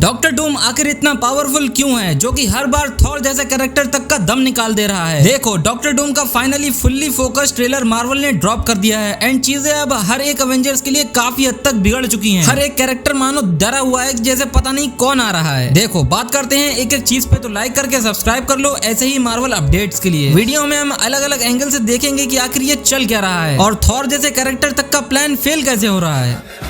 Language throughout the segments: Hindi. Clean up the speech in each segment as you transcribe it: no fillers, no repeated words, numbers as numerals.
डॉक्टर डूम आखिर इतना पावरफुल क्यों है जो कि हर बार थॉर जैसे कैरेक्टर तक का दम निकाल दे रहा है। देखो डॉक्टर डूम का finally fully focus trailer Marvel ने ड्रॉप कर दिया है एंड चीजें अब हर एक एवेंजर्स के लिए काफी हद तक बिगड़ चुकी हैं। हर एक कैरेक्टर मानो डरा हुआ है जैसे पता नहीं कौन आ रहा है। देखो बात करते हैं एक एक चीज पे, तो लाइक करके सब्सक्राइब कर लो ऐसे ही मार्वल अपडेट्स के लिए। वीडियो में हम अलग अलग एंगल से देखेंगे कि आखिर ये चल क्या रहा है और थॉर जैसे कैरेक्टर तक का प्लान फेल कैसे हो रहा है।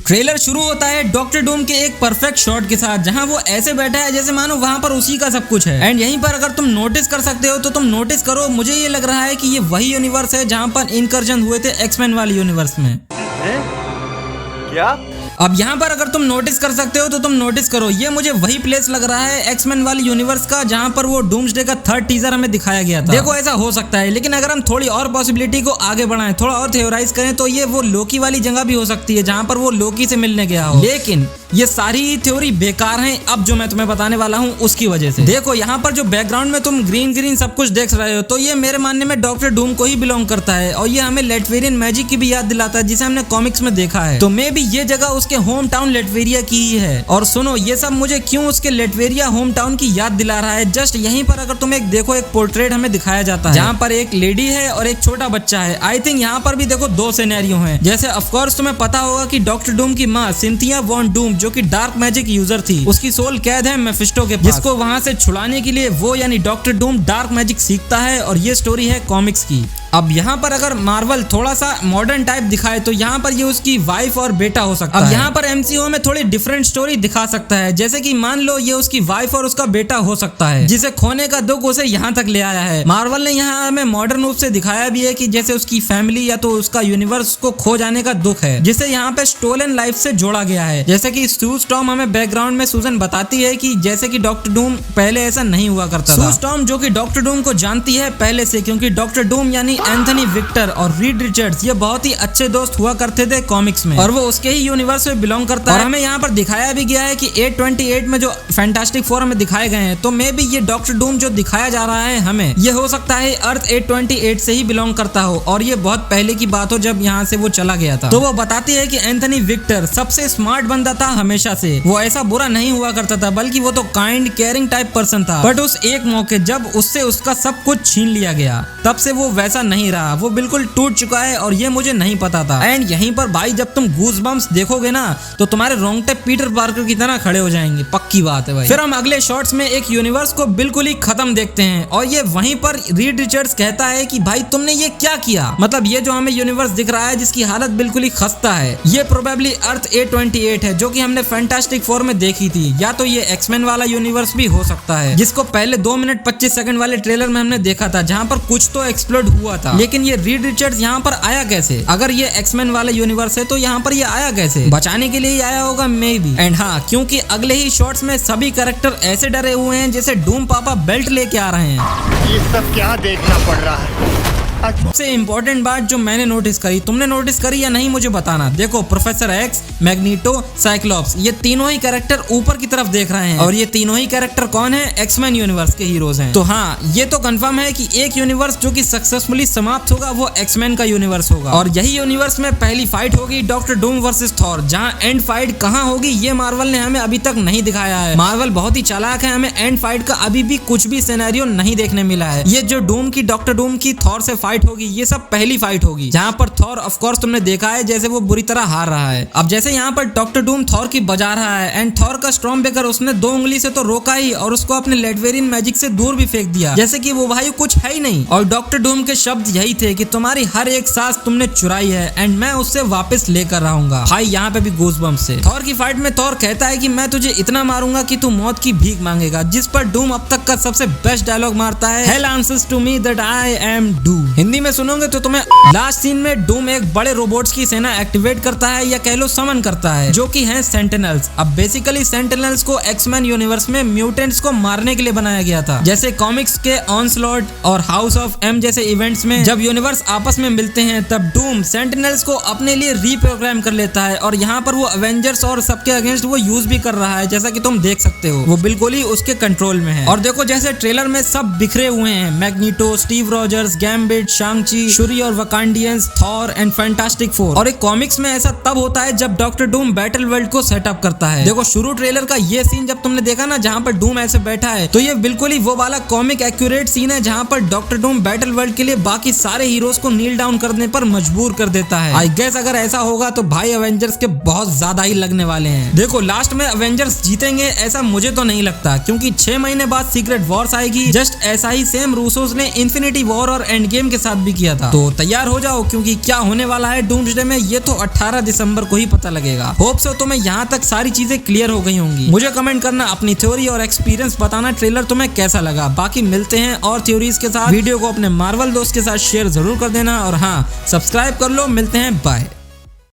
ट्रेलर शुरू होता है डॉक्टर डूम के एक परफेक्ट शॉट के साथ, जहां वो ऐसे बैठा है जैसे मानो वहां पर उसी का सब कुछ है। एंड यहीं पर अगर तुम नोटिस कर सकते हो तो तुम नोटिस करो, मुझे ये लग रहा है कि ये वही यूनिवर्स है जहां पर इनकर्जन हुए थे एक्समैन वाले यूनिवर्स में। क्या? अब यहाँ पर अगर तुम नोटिस कर सकते हो तो तुम नोटिस करो, ये मुझे वही प्लेस लग रहा है एक्समैन वाली यूनिवर्स का जहाँ पर वो डूम्सडे का थर्ड टीजर हमें दिखाया गया था। देखो ऐसा हो सकता है, लेकिन अगर हम थोड़ी और पॉसिबिलिटी को आगे बढ़ाएं, थोड़ा और थ्योराइज करें तो ये वो लोकी वाली जगह भी हो सकती है जहाँ पर वो लोकी से मिलने गया हो। लेकिन ये सारी थ्योरी बेकार हैं अब जो मैं तुम्हें बताने वाला हूँ उसकी वजह से। देखो यहाँ पर जो बैकग्राउंड में तुम ग्रीन ग्रीन सब कुछ देख रहे हो तो ये मेरे मानने में डॉक्टर डूम को ही बिलोंग करता है और ये हमें लेटवेरियन मैजिक की भी याद दिलाता है जिसे हमने कॉमिक्स में देखा है। तो मे भी ये जगह उसके होम टाउन लेटवेरिया की ही है। और सुनो ये सब मुझे क्यों उसके लेटवेरिया होम टाउन की याद दिला रहा है, जस्ट यहीं पर अगर तुम एक देखो एक पोर्ट्रेट हमें दिखाया जाता है जहाँ पर एक लेडी है और एक छोटा बच्चा है। आई थिंक यहाँ पर भी देखो दो सिनेरियो हैं। जैसे ऑफकोर्स तुम्हें पता होगा कि डॉक्टर डूम की माँ सिंथिया वॉन डूम जो कि डार्क मैजिक यूजर थी, उसकी सोल कैद है मेफिस्टो के पास, जिसको वहां से छुड़ाने के लिए वो यानी डॉक्टर डूम डार्क मैजिक सीखता है और ये स्टोरी है कॉमिक्स की। अब यहाँ पर अगर मार्वल थोड़ा सा मॉडर्न टाइप दिखाए तो यहाँ पर ये उसकी वाइफ और बेटा हो सकता है। अब यहाँ पर एमसीयू में थोड़ी डिफरेंट स्टोरी दिखा सकता है, जैसे कि मान लो ये उसकी वाइफ और उसका बेटा हो सकता है जिसे खोने का दुख उसे यहाँ तक ले आया है। मार्वल ने यहाँ हमें मॉडर्न रूप से दिखाया भी है कि जैसे उसकी फैमिली या तो उसका यूनिवर्स को खो जाने का दुख है जिसे यहाँ पे स्टोलन लाइफ से जोड़ा गया है। जैसे कि सू स्टॉर्म हमें बैकग्राउंड में सूजन बताती है कि जैसे कि डॉक्टर डूम पहले ऐसा नहीं हुआ करता था। सू स्टॉर्म जो कि डॉक्टर डूम को जानती है पहले से, क्योंकि डॉक्टर डूम यानी एंथनी विक्टर और रीड रिचर्ड्स ये बहुत ही अच्छे दोस्त हुआ करते थे कॉमिक्स में और वो उसके ही यूनिवर्स में बिलोंग करता है। और हमें यहाँ पर दिखाया भी गया है कि 828 में जो फैंटास्टिक फोर में दिखाए गए हैं तो मे बी ये डॉक्टर डूम जो दिखाया जा रहा है हमें ये हो सकता है अर्थ 828 से ही बिलोंग करता हो और ये बहुत पहले की बात हो जब यहाँ से वो चला गया था। तो वो बताती है कि एंथनी विक्टर सबसे स्मार्ट बंदा था हमेशा से, वो ऐसा बुरा नहीं हुआ करता था बल्कि वो तो काइंड केयरिंग टाइप पर्सन था। बट उस एक मौके जब उससे उसका सब कुछ छीन लिया गया तब से वो वैसा नहीं रहा, वो बिल्कुल टूट चुका है और ये मुझे नहीं पता था। एंड यहीं पर भाई जब तुम गूज़बम्प्स देखोगे ना तो तुम्हारे रोंगटे पीटर पार्कर की तरह खड़े हो जाएंगे, पक्की बात है भाई। फिर हम अगले शॉट्स में एक यूनिवर्स को बिल्कुल ही खत्म देखते हैं और ये वहीं पर रीड रिचर्ड्स कहता है कि भाई तुमने ये क्या किया। मतलब ये जो हमें यूनिवर्स दिख रहा है जिसकी हालत बिल्कुल ही खस्ता है ये प्रोबेबली अर्थ 828 है जो कि हमने फैंटास्टिक फोर में देखी थी, या तो ये एक्समैन वाला यूनिवर्स भी हो सकता है जिसको पहले 2 मिनट 25 सेकंड वाले ट्रेलर में हमने देखा था जहाँ पर कुछ तो एक्सप्लोड हुआ था। लेकिन ये रीड रिचर्ड्स यहाँ पर आया कैसे? अगर ये एक्समैन वाला यूनिवर्स है तो यहाँ पर ये आया कैसे? बचाने के लिए ही आया होगा मे बी। एंड हाँ, क्योंकि अगले ही शॉट्स में सभी कैरेक्टर ऐसे डरे हुए हैं जैसे डूम पापा बेल्ट लेके आ रहे हैं। ये सब क्या देखना पड़ रहा है? सबसे इम्पोर्टेंट बात जो मैंने नोटिस करी, तुमने नोटिस करी या नहीं मुझे बताना। देखो प्रोफेसर एक्स, मैग्नीटो, साइक्लॉप्स ये तीनों ही कैरेक्टर ऊपर की तरफ देख रहे हैं और ये तीनों ही कैरेक्टर कौन है? एक्समैन यूनिवर्स के हीरोज हैं। तो हाँ ये तो कंफर्म है कि एक यूनिवर्स जो कि सक्सेसफुली समाप्त होगा वो एक्समैन का यूनिवर्स होगा और यही यूनिवर्स में पहली फाइट होगी डॉक्टर डूम वर्सेस थॉर। जहाँ एंड फाइट कहाँ होगी ये मार्वल ने हमें अभी तक नहीं दिखाया है। मार्वल बहुत ही चालाक है, हमें एंड फाइट का अभी भी कुछ भी सिनेरियो नहीं देखने मिला है। ये जो डूम की डॉक्टर डूम की थॉर से फाइट होगी ये सब पहली फाइट होगी जहां पर थॉर ऑफ कोर्स तुमने देखा है जैसे वो बुरी तरह हार रहा है। अब जैसे यहाँ पर डॉक्टर डूम थॉर की बजा रहा है एंड थॉर का स्टॉर्म ब्रेकर उसने 2 उंगली से तो रोका ही और उसको अपने लेटवेरियन मैजिक से दूर भी फेंक दिया जैसे कि वो भाई कुछ है ही नहीं। और डॉक्टर डूम के शब्द यही थे कि तुम्हारी हर एक सांस तुमने चुराई है एंड मैं उससे वापस लेकर रहूंगा। भाई यहाँ पे भी गूज़बम्प्स से थॉर की फाइट में थॉर कहता है कि मैं तुझे इतना मारूंगा कि तू मौत की भीख मांगेगा, जिस पर डूम अब तक का सबसे बेस्ट डायलॉग मारता है, hell answers to me that I am doom. Hindi में सुनोगे तो तुम्हें लास्ट सीन में डूम एक बड़े रोबोट्स की सेना एक्टिवेट करता है या कह लो समन करता है जो कि हैं सेंटिनल्स। अब बेसिकली सेंटिनल्स को एक्समैन यूनिवर्स में म्यूटेंट्स को मारने के लिए बनाया गया था। जैसे कॉमिक्स के ऑनस्लॉट और हाउस ऑफ एम जैसे इवेंट्स में जब यूनिवर्स आपस में मिलते हैं तब डूम सेंटिनल्स को अपने लिए रीप्रोग्राम कर लेता है और यहाँ पर वो एवेंजर्स और सबके अगेंस्ट वो यूज भी कर रहा है जैसा कि तुम देख सकते हो, वो बिल्कुल ही उसके कंट्रोल में है। और देखो जैसे ट्रेलर में सब बिखरे हुए हैं, Magneto, Steve Rogers, Gambit, Shang Chi, Shuri और Wakandians, Thor and Fantastic Four. और एक कॉमिक्स में ऐसा तब होता है जब डॉक्टर डूम बैटल वर्ल्ड को सेटअप करता है। देखो शुरू ट्रेलर का ये सीन जब तुमने देखा ना जहाँ पर डूम ऐसे बैठा है, तो ये बिल्कुल ही वो वाला कॉमिक एक्यूरेट सीन है जहाँ पर डॉक्टर डूम बैटल वर्ल्ड के लिए बाकी सारे हीरोज को नील डाउन करने पर मजबूर कर देता है। आई गेस अगर ऐसा होगा तो भाई एवेंजर्स के बहुत ज्यादा ही लगने वाले हैं। देखो लास्ट में एवेंजर्स जीतेंगे ऐसा मुझे तो नहीं लगता, क्योंकि 6 महीने बाद सीक्रेट वॉर्स आएगी। जस्ट ऐसा ही सेम रूसोस ने इन्फिनिटी वॉर और एंड गेम के साथ भी किया था। तो तैयार हो जाओ, क्योंकि क्या होने वाला है डूम्सडे में ये तो 18 दिसंबर को ही पता लगेगा। होप सो तुम्हें यहाँ तक सारी चीजें क्लियर हो गई होंगी। मुझे कमेंट करना, अपनी थ्योरी और एक्सपीरियंस बताना ट्रेलर तुम्हें कैसा लगा। बाकी मिलते हैं और थ्योरीज के साथ। वीडियो को अपने मार्वल दोस्त के साथ शेयर जरूर कर देना और हाँ सब्सक्राइब कर लो। मिलते हैं, बाय।